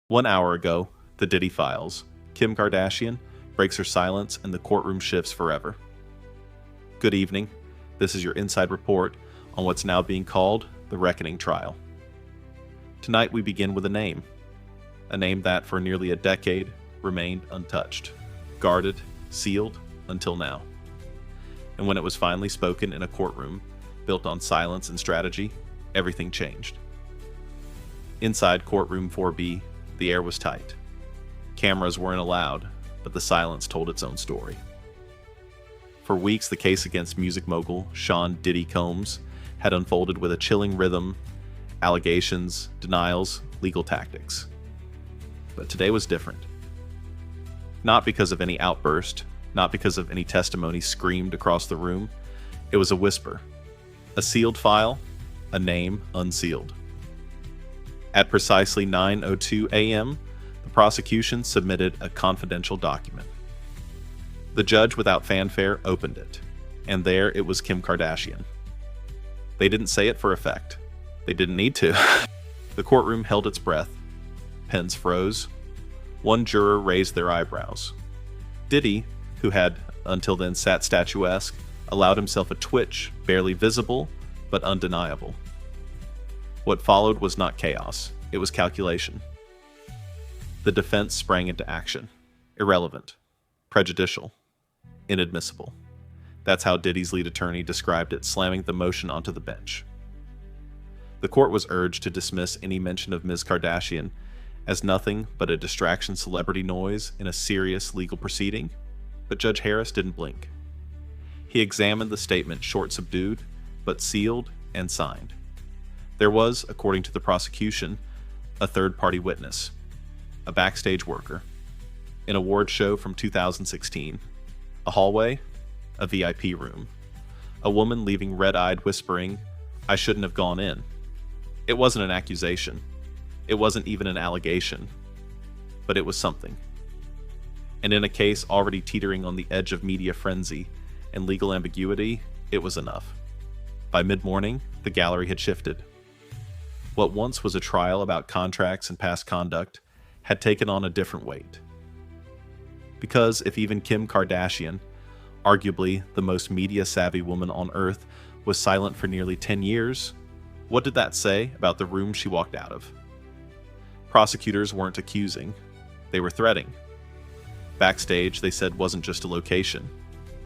1 hour ago, the Diddy files. Kim Kardashian breaks her silence and the courtroom shifts forever. Good evening. This is your inside report on what's now being called the Reckoning Trial. Tonight we begin with a name that for nearly a decade remained untouched, guarded, sealed until now. And when it was finally spoken in a courtroom built on silence and strategy, everything changed. Inside courtroom 4B, the air was tight. Cameras weren't allowed, but the silence told its own story. For weeks, the case against music mogul Sean Diddy Combs had unfolded with a chilling rhythm, allegations, denials, legal tactics. But today was different. Not because of any outburst, not because of any testimony screamed across the room. It was a whisper, a sealed file, a name unsealed. At precisely 9:02 a.m., the prosecution submitted a confidential document. The judge, without fanfare, opened it, and there it was Kim Kardashian. They didn't say it for effect. They didn't need to. The courtroom held its breath. Pens froze. One juror raised their eyebrows. Diddy, who had until then sat statuesque, allowed himself a twitch, barely visible, but undeniable. What followed was not chaos. It was calculation. The defense sprang into action. Irrelevant. Prejudicial. Inadmissible. That's how Diddy's lead attorney described it, slamming the motion onto the bench. The court was urged to dismiss any mention of Ms. Kardashian as nothing but a distraction celebrity noise in a serious legal proceeding, but Judge Harris didn't blink. He examined the statement short-subdued, but sealed and signed. There was, according to the prosecution, a third-party witness, a backstage worker, an award show from 2016, a hallway, a VIP room, a woman leaving red-eyed whispering, "I shouldn't have gone in." It wasn't an accusation. It wasn't even an allegation. But it was something. And in a case already teetering on the edge of media frenzy and legal ambiguity, it was enough. By mid-morning, the gallery had shifted. What once was a trial about contracts and past conduct had taken on a different weight. Because if even Kim Kardashian, arguably the most media-savvy woman on earth, was silent for nearly 10 years, what did that say about the room she walked out of? Prosecutors weren't accusing, they were threading. Backstage, they said, wasn't just a location,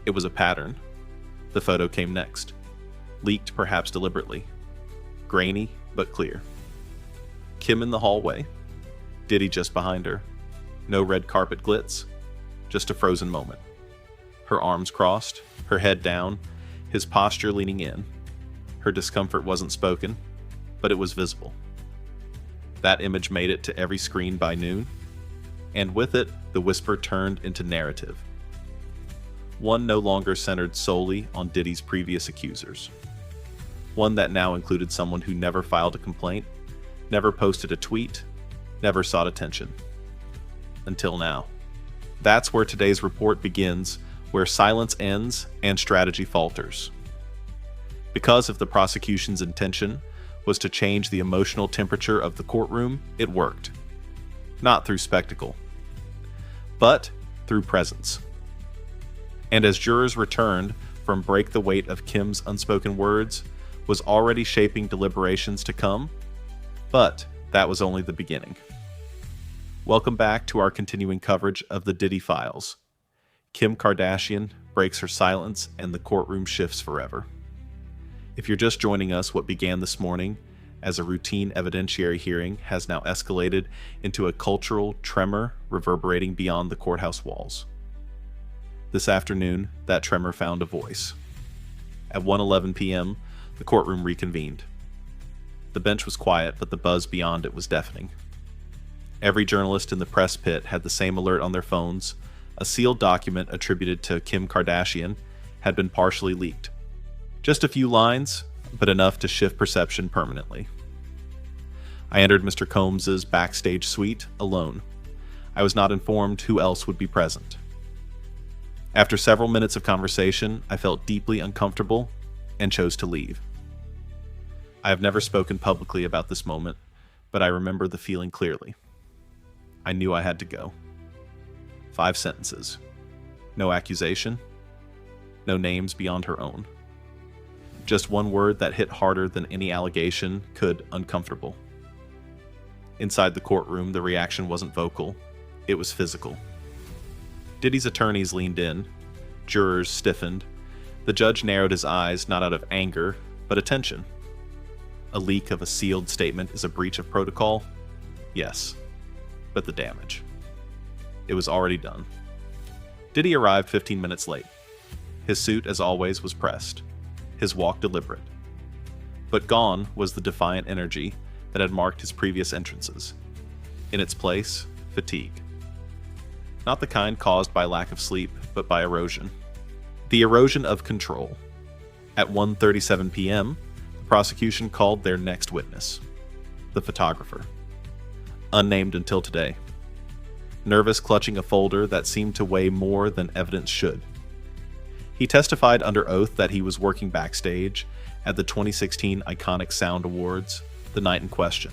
it was a pattern. The photo came next, leaked perhaps deliberately, grainy but clear. Kim in the hallway, Diddy just behind her. No red carpet glitz, just a frozen moment. Her arms crossed, her head down, his posture leaning in. Her discomfort wasn't spoken, but it was visible. That image made it to every screen by noon, and with it, the whisper turned into narrative. One no longer centered solely on Diddy's previous accusers. One that now included someone who never filed a complaint, never posted a tweet, never sought attention. Until now. That's where today's report begins, where silence ends and strategy falters. Because if the prosecution's intention was to change the emotional temperature of the courtroom, it worked. Not through spectacle, but through presence. And as jurors returned from break the weight of Kim's unspoken words, was already shaping deliberations to come, but that was only the beginning. Welcome back to our continuing coverage of the Diddy files. Kim Kardashian breaks her silence and the courtroom shifts forever. If you're just joining us, what began this morning as a routine evidentiary hearing has now escalated into a cultural tremor reverberating beyond the courthouse walls. This afternoon, that tremor found a voice. At 1:11 p.m., the courtroom reconvened. The bench was quiet, but the buzz beyond it was deafening. Every journalist in the press pit had the same alert on their phones. A sealed document attributed to Kim Kardashian had been partially leaked. Just a few lines, but enough to shift perception permanently. I entered Mr. Combs's backstage suite alone. I was not informed who else would be present. After several minutes of conversation, I felt deeply uncomfortable and chose to leave. I have never spoken publicly about this moment, but I remember the feeling clearly. I knew I had to go. 5 sentences. No accusation. No names beyond her own. Just one word that hit harder than any allegation could: uncomfortable. Inside the courtroom, the reaction wasn't vocal. It was physical. Diddy's attorneys leaned in. Jurors stiffened. The judge narrowed his eyes, not out of anger, but attention. A leak of a sealed statement is a breach of protocol? Yes. But the damage. It was already done. Diddy arrived 15 minutes late. His suit, as always, was pressed. His walk deliberate. But gone was the defiant energy that had marked his previous entrances. In its place, fatigue. Not the kind caused by lack of sleep, but by erosion. The erosion of control. At 1:37 p.m., the prosecution called their next witness, the photographer. Unnamed until today. Nervous, clutching a folder that seemed to weigh more than evidence should. He testified under oath that he was working backstage at the 2016 Iconic Sound Awards the night in question.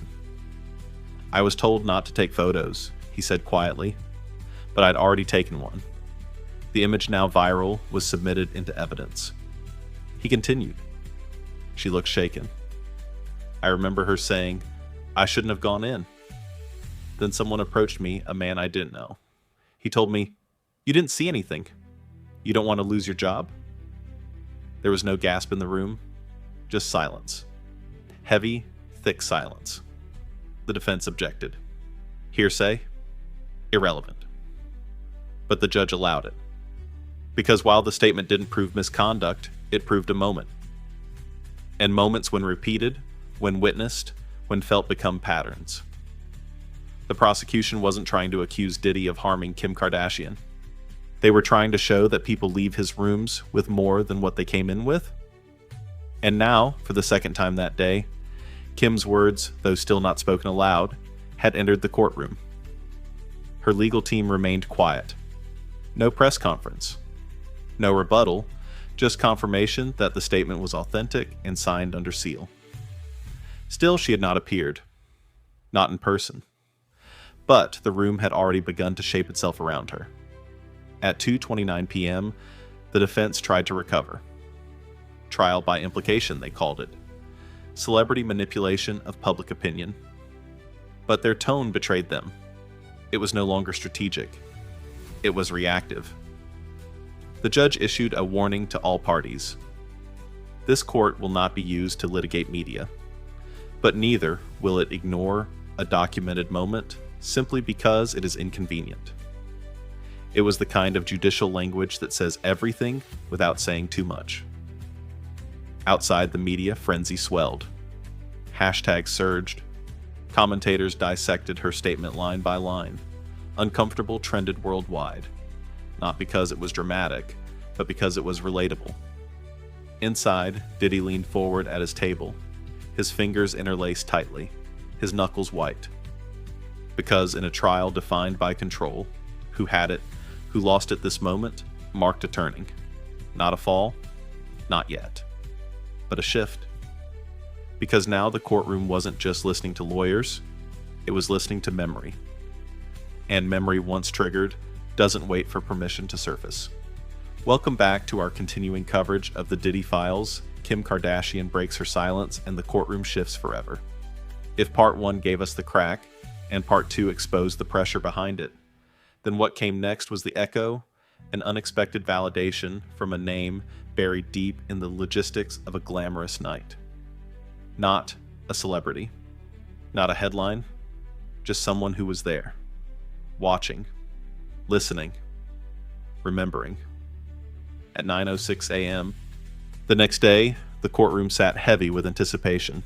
I was told not to take photos, he said quietly, but I'd already taken one. The image, now viral, was submitted into evidence. He continued. She looked shaken. I remember her saying, "I shouldn't have gone in." Then someone approached me, a man I didn't know. He told me, "You didn't see anything. You don't want to lose your job?" There was no gasp in the room, just silence. Heavy, thick silence. The defense objected. Hearsay? Irrelevant. But the judge allowed it. Because while the statement didn't prove misconduct, it proved a moment. And moments, when repeated, when witnessed, when felt, become patterns. The prosecution wasn't trying to accuse Diddy of harming Kim Kardashian. They were trying to show that people leave his rooms with more than what they came in with. And now, for the second time that day, Kim's words, though still not spoken aloud, had entered the courtroom. Her legal team remained quiet. No press conference. No rebuttal, just confirmation that the statement was authentic and signed under seal. Still, she had not appeared. Not in person. But the room had already begun to shape itself around her. At 2:29 p.m., the defense tried to recover. Trial by implication, they called it. Celebrity manipulation of public opinion. But their tone betrayed them. It was no longer strategic. It was reactive. The judge issued a warning to all parties. This court will not be used to litigate media, but neither will it ignore a documented moment simply because it is inconvenient. It was the kind of judicial language that says everything without saying too much. Outside, the media frenzy swelled. Hashtags surged. Commentators dissected her statement line by line. Uncomfortable trended worldwide. Not because it was dramatic, but because it was relatable. Inside, Diddy leaned forward at his table, his fingers interlaced tightly, his knuckles white. Because in a trial defined by control, who had it, who lost it this moment, marked a turning. Not a fall, not yet, but a shift. Because now the courtroom wasn't just listening to lawyers, it was listening to memory. And memory, once triggered, doesn't wait for permission to surface. Welcome back to our continuing coverage of the Diddy files. Kim Kardashian breaks her silence and the courtroom shifts forever. If part 1 gave us the crack, and part 2 exposed the pressure behind it, then what came next was the echo, an unexpected validation from a name buried deep in the logistics of a glamorous night. Not a celebrity, not a headline, just someone who was there, watching, listening, remembering. At 9:06 a.m., the next day, the courtroom sat heavy with anticipation.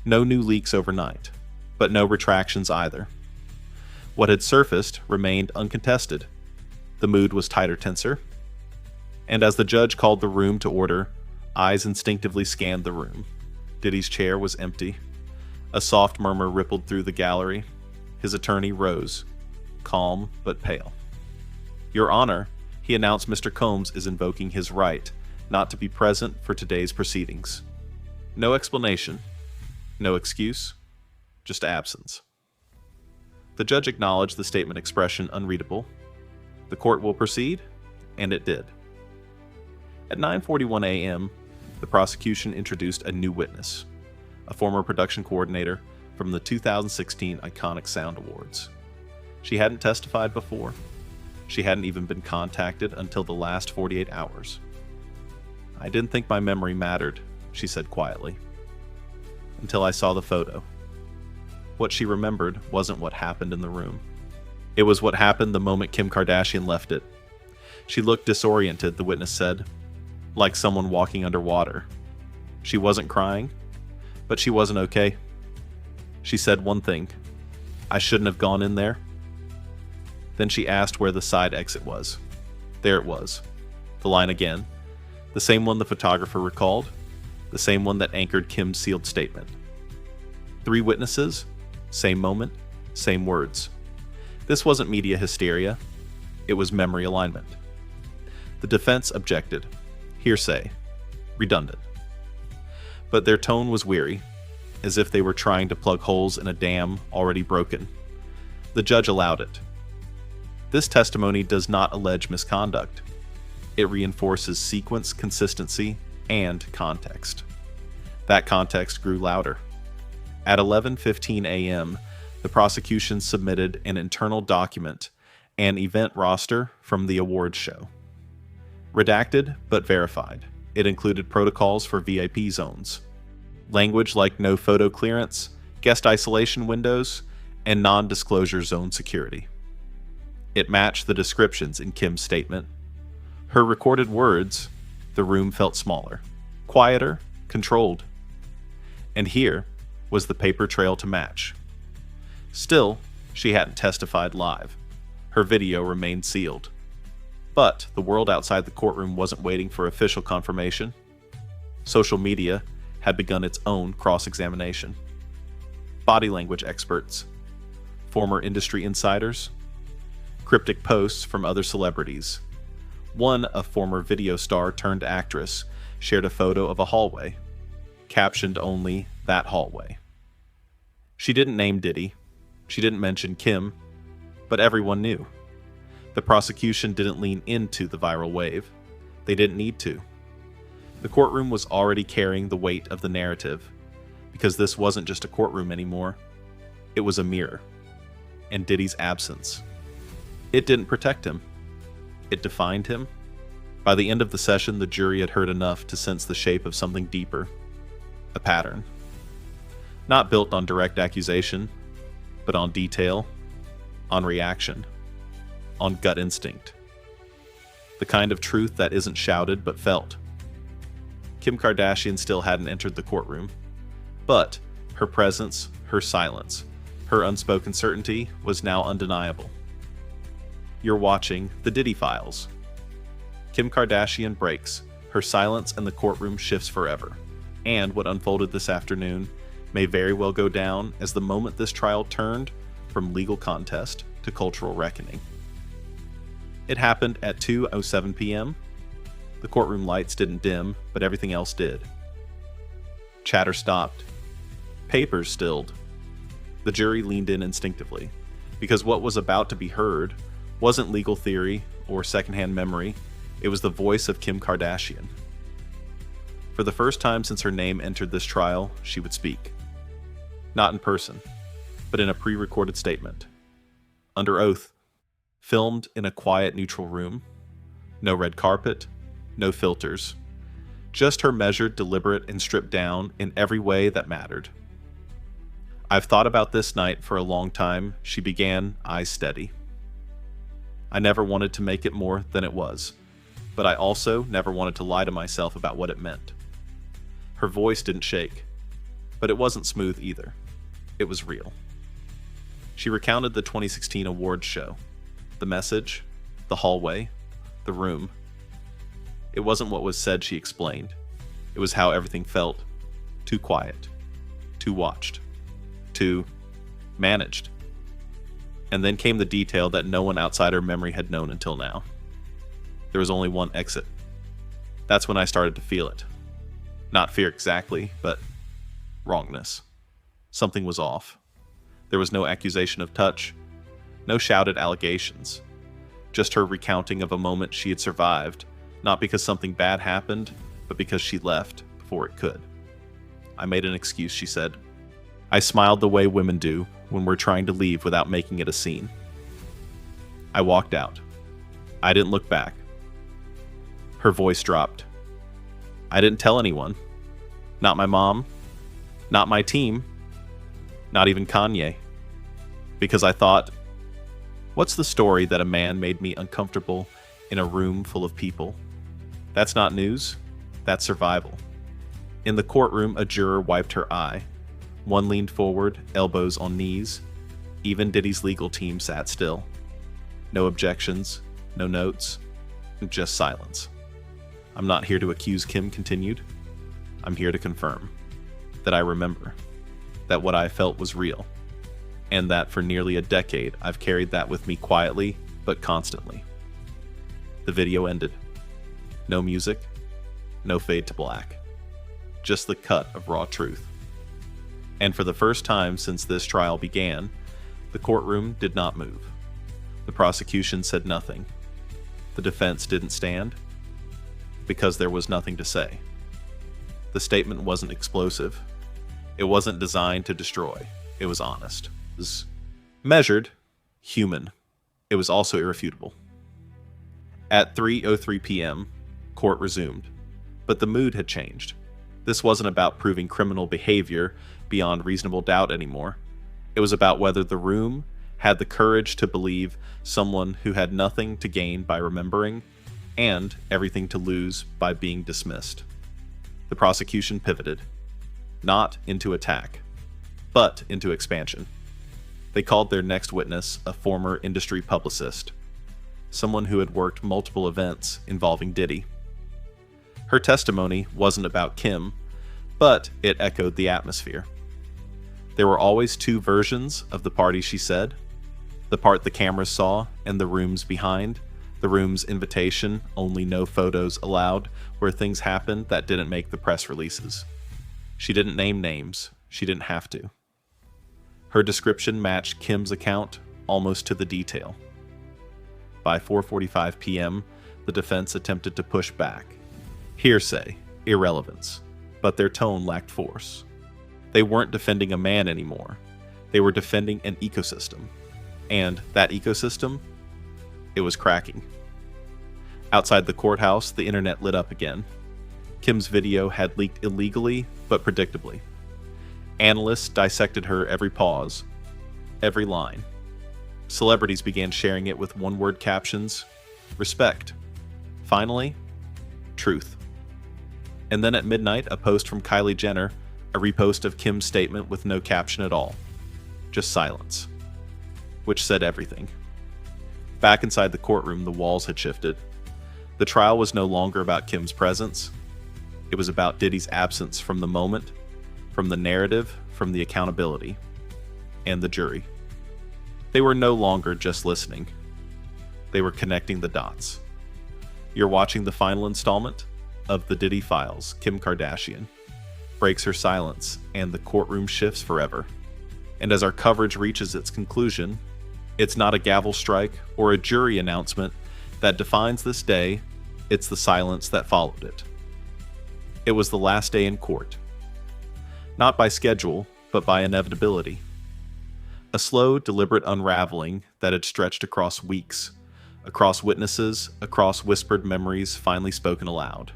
No new leaks overnight, but no retractions either. What had surfaced remained uncontested. The mood was tighter, tenser. And as the judge called the room to order, eyes instinctively scanned the room. Diddy's chair was empty. A soft murmur rippled through the gallery. His attorney rose, calm but pale. "Your Honor," he announced, "Mr. Combs is invoking his right not to be present for today's proceedings." No explanation, no excuse, just absence. The judge acknowledged the statement expression unreadable. The court will proceed, and it did. At 9:41 a.m., the prosecution introduced a new witness, a former production coordinator from the 2016 Iconic Sound Awards. She hadn't testified before. She hadn't even been contacted until the last 48 hours. "I didn't think my memory mattered," she said quietly, "until I saw the photo." What she remembered wasn't what happened in the room. It was what happened the moment Kim Kardashian left it. She looked disoriented, the witness said, like someone walking underwater. She wasn't crying, but she wasn't okay. She said one thing: "I shouldn't have gone in there." Then she asked where the side exit was. There it was. The line again. The same one the photographer recalled. The same one that anchored Kim's sealed statement. 3 witnesses, same moment, same words. This wasn't media hysteria. It was memory alignment. The defense objected. Hearsay. Redundant. But their tone was weary, as if they were trying to plug holes in a dam already broken. The judge allowed it. This testimony does not allege misconduct. It reinforces sequence, consistency, and context. That context grew louder. At 11:15 a.m., the prosecution submitted an internal document, an event roster from the awards show. Redacted but verified, it included protocols for VIP zones, language like no photo clearance, guest isolation windows, and non-disclosure zone security. It matched the descriptions in Kim's statement. Her recorded words: "The room felt smaller, quieter, controlled." And here was the paper trail to match. Still, she hadn't testified live. Her video remained sealed. But the world outside the courtroom wasn't waiting for official confirmation. Social media had begun its own cross-examination. Body language experts, former industry insiders, cryptic posts from other celebrities. One, a former video star turned actress, shared a photo of a hallway, captioned only "that hallway." She didn't name Diddy. She didn't mention Kim, but everyone knew. The prosecution didn't lean into the viral wave. They didn't need to. The courtroom was already carrying the weight of the narrative, because this wasn't just a courtroom anymore. It was a mirror. And Diddy's absence. It didn't protect him. It defined him. By the end of the session, the jury had heard enough to sense the shape of something deeper. A pattern. Not built on direct accusation, but on detail, on reaction, on gut instinct. The kind of truth that isn't shouted but felt. Kim Kardashian still hadn't entered the courtroom, but her presence, her silence, her unspoken certainty was now undeniable. You're watching The Diddy Files. Kim Kardashian breaks, her silence and the courtroom shifts forever, and what unfolded this afternoon may very well go down as the moment this trial turned from legal contest to cultural reckoning. It happened at 2:07 p.m. The courtroom lights didn't dim, but everything else did. Chatter stopped. Papers stilled. The jury leaned in instinctively, because what was about to be heard wasn't legal theory or secondhand memory. It was the voice of Kim Kardashian. For the first time since her name entered this trial, she would speak. Not in person, but in a pre-recorded statement. Under oath. Filmed in a quiet, neutral room. No red carpet, no filters. Just her measured, deliberate, and stripped down in every way that mattered. "I've thought about this night for a long time," she began, eyes steady. "I never wanted to make it more than it was, but I also never wanted to lie to myself about what it meant." Her voice didn't shake, but it wasn't smooth either. It was real. She recounted the 2016 awards show, the message, the hallway, the room. It wasn't what was said, she explained. It was how everything felt. Too quiet. Too watched. Too managed. And then came the detail that no one outside her memory had known until now. There was only one exit. That's when I started to feel it. Not fear exactly, but wrongness. Something was off. There was no accusation of touch, No shouted allegations. Just her recounting of a moment she had survived, not because something bad happened, but because she left before it could. I made an excuse, she said. I smiled the way women do when we're trying to leave without making it a scene. I walked out. I didn't look back. Her voice dropped. I didn't tell anyone. Not my mom. Not my team. Not even Kanye. Because I thought, what's the story that a man made me uncomfortable in a room full of people? That's not news. That's survival. In the courtroom, a juror wiped her eye. One leaned forward, elbows on knees. Even Diddy's legal team sat still. No objections, no notes, just silence. I'm not here to accuse, Kim continued. I'm here to confirm that I remember, that what I felt was real, and that for nearly a decade I've carried that with me quietly but constantly. The video ended. No music, no fade to black. Just the cut of raw truth. And for the first time since this trial began, the courtroom did not move. The prosecution said nothing. The defense didn't stand because there was nothing to say. The statement wasn't explosive. It wasn't designed to destroy. It was honest. It was measured, human. It was also irrefutable. At 3:03 p.m., court resumed, but the mood had changed. This wasn't about proving criminal behavior beyond reasonable doubt anymore. It was about whether the room had the courage to believe someone who had nothing to gain by remembering and everything to lose by being dismissed. The prosecution pivoted, not into attack, but into expansion. They called their next witness a former industry publicist, someone who had worked multiple events involving Diddy. Her testimony wasn't about Kim, but it echoed the atmosphere. There were always two versions of the party, she said. The part the cameras saw and the rooms behind. The room's invitation, only no photos allowed, where things happened that didn't make the press releases. She didn't name names. She didn't have to. Her description matched Kim's account almost to the detail. By 4:45 p.m., the defense attempted to push back. Hearsay, irrelevance, but their tone lacked force. They weren't defending a man anymore. They were defending an ecosystem. And that ecosystem, it was cracking. Outside the courthouse, the internet lit up again. Kim's video had leaked illegally, but predictably. Analysts dissected her every pause, every line. Celebrities began sharing it with one-word captions: respect. Finally, truth. And then at midnight, a post from Kylie Jenner, a repost of Kim's statement with no caption at all. Just silence. Which said everything. Back inside the courtroom, the walls had shifted. The trial was no longer about Kim's presence. It was about Diddy's absence from the moment, from the narrative, from the accountability, and the jury. They were no longer just listening. They were connecting the dots. You're watching the final installment of the Diddy Files. Kim Kardashian breaks her silence, and the courtroom shifts forever. And as our coverage reaches its conclusion, it's not a gavel strike or a jury announcement that defines this day, it's the silence that followed it. It was the last day in court. Not by schedule, but by inevitability. A slow, deliberate unraveling that had stretched across weeks, across witnesses, across whispered memories finally spoken aloud.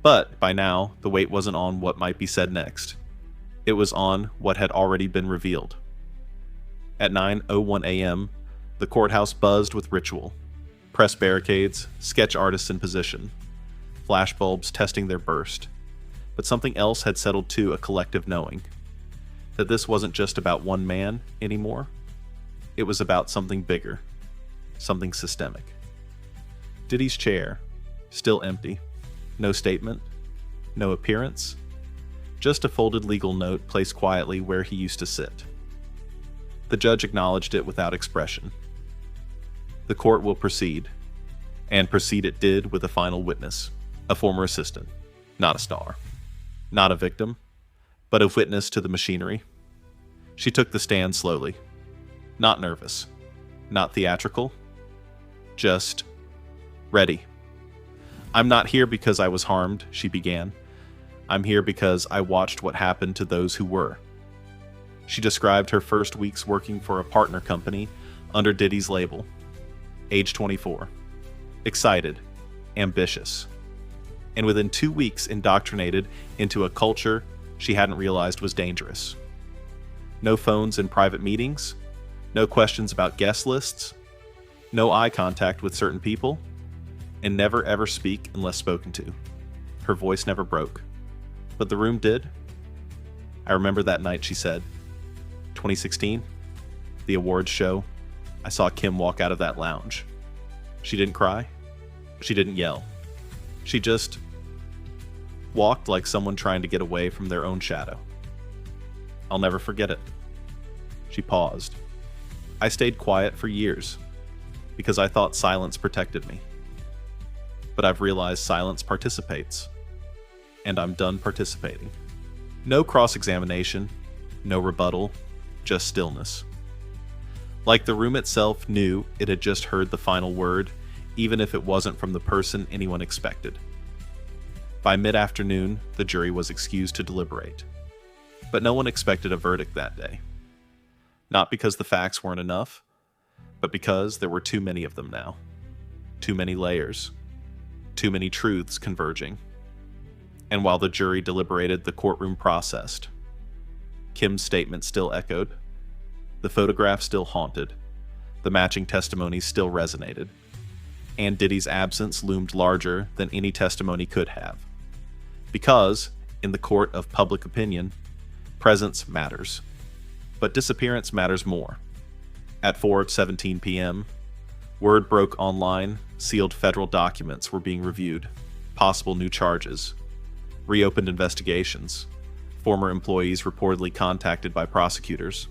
But by now, the weight wasn't on what might be said next. It was on what had already been revealed. At 9:01 a.m., the courthouse buzzed with ritual. Press barricades, sketch artists in position, flashbulbs testing their burst. But something else had settled to a collective knowing. That this wasn't just about one man anymore. It was about something bigger, something systemic. Diddy's chair, still empty. No statement, no appearance, just a folded legal note placed quietly where he used to sit. The judge acknowledged it without expression. The court will proceed, and proceed it did with a final witness, a former assistant, not a star, not a victim, but a witness to the machinery. She took the stand slowly, not nervous, not theatrical, just ready. "I'm not here because I was harmed," she began. "I'm here because I watched what happened to those who were." She described her first weeks working for a partner company under Diddy's label. Age 24. Excited. Ambitious. And within 2 weeks indoctrinated into a culture she hadn't realized was dangerous. No phones in private meetings, no questions about guest lists, no eye contact with certain people, and never ever speak unless spoken to. Her voice never broke. But the room did. "I remember that night," she said. 2016, the awards show, I saw Kim walk out of that lounge. She didn't cry. She didn't yell. She just walked like someone trying to get away from their own shadow. I'll never forget it. She paused. I stayed quiet for years because I thought silence protected me. But I've realized silence participates, and I'm done participating. No cross-examination, no rebuttal, just stillness. Like the room itself knew it had just heard the final word, even if it wasn't from the person anyone expected. By mid-afternoon, the jury was excused to deliberate. But no one expected a verdict that day. Not because the facts weren't enough, but because there were too many of them now. Too many layers. Too many truths converging. And while the jury deliberated, the courtroom processed. Kim's statement still echoed. The photograph still haunted. The matching testimonies still resonated. And Diddy's absence loomed larger than any testimony could have. Because, in the court of public opinion, presence matters. But disappearance matters more. At 4:17 p.m., word broke online, sealed federal documents were being reviewed, possible new charges, reopened investigations, former employees reportedly contacted by prosecutors,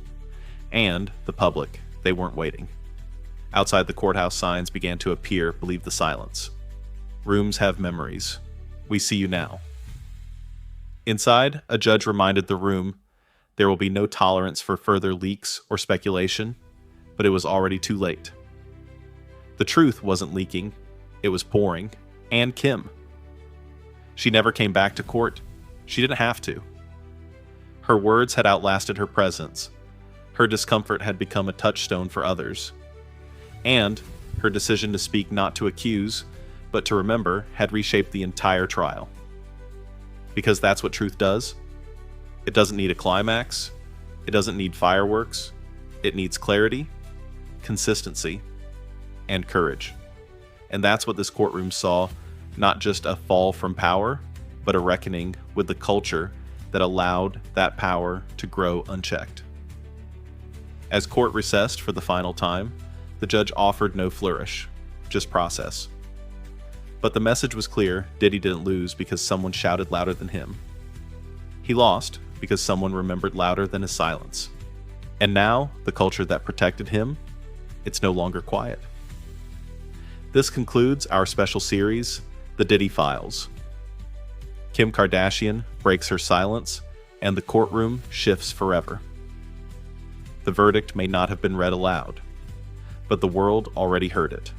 and the public, they weren't waiting. Outside the courthouse, signs began to appear, believe the silence. Rooms have memories. We see you now. Inside, a judge reminded the room there will be no tolerance for further leaks or speculation, but it was already too late. The truth wasn't leaking, it was pouring, and Kim. She never came back to court. She didn't have to. Her words had outlasted her presence. Her discomfort had become a touchstone for others. And her decision to speak not to accuse, but to remember, had reshaped the entire trial. Because that's what truth does. It doesn't need a climax. It doesn't need fireworks. It needs clarity, consistency, and courage. And that's what this courtroom saw, not just a fall from power, but a reckoning with the culture that allowed that power to grow unchecked. As court recessed for the final time, the judge offered no flourish, just process. But the message was clear: Diddy didn't lose because someone shouted louder than him. He lost because someone remembered louder than his silence. And now, the culture that protected him, it's no longer quiet. This concludes our special series, The Diddy Files. Kim Kardashian breaks her silence, and the courtroom shifts forever. The verdict may not have been read aloud, but the world already heard it.